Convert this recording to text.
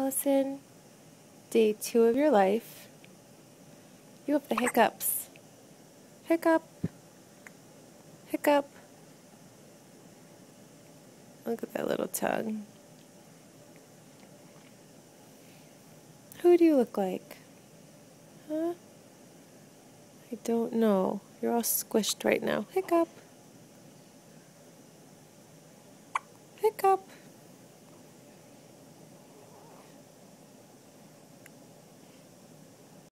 Allison, day 2 of your life. You have the hiccups. Hiccup. Hiccup. Look at that little tongue. Who do you look like? Huh? I don't know. You're all squished right now. Hiccup. Hiccup.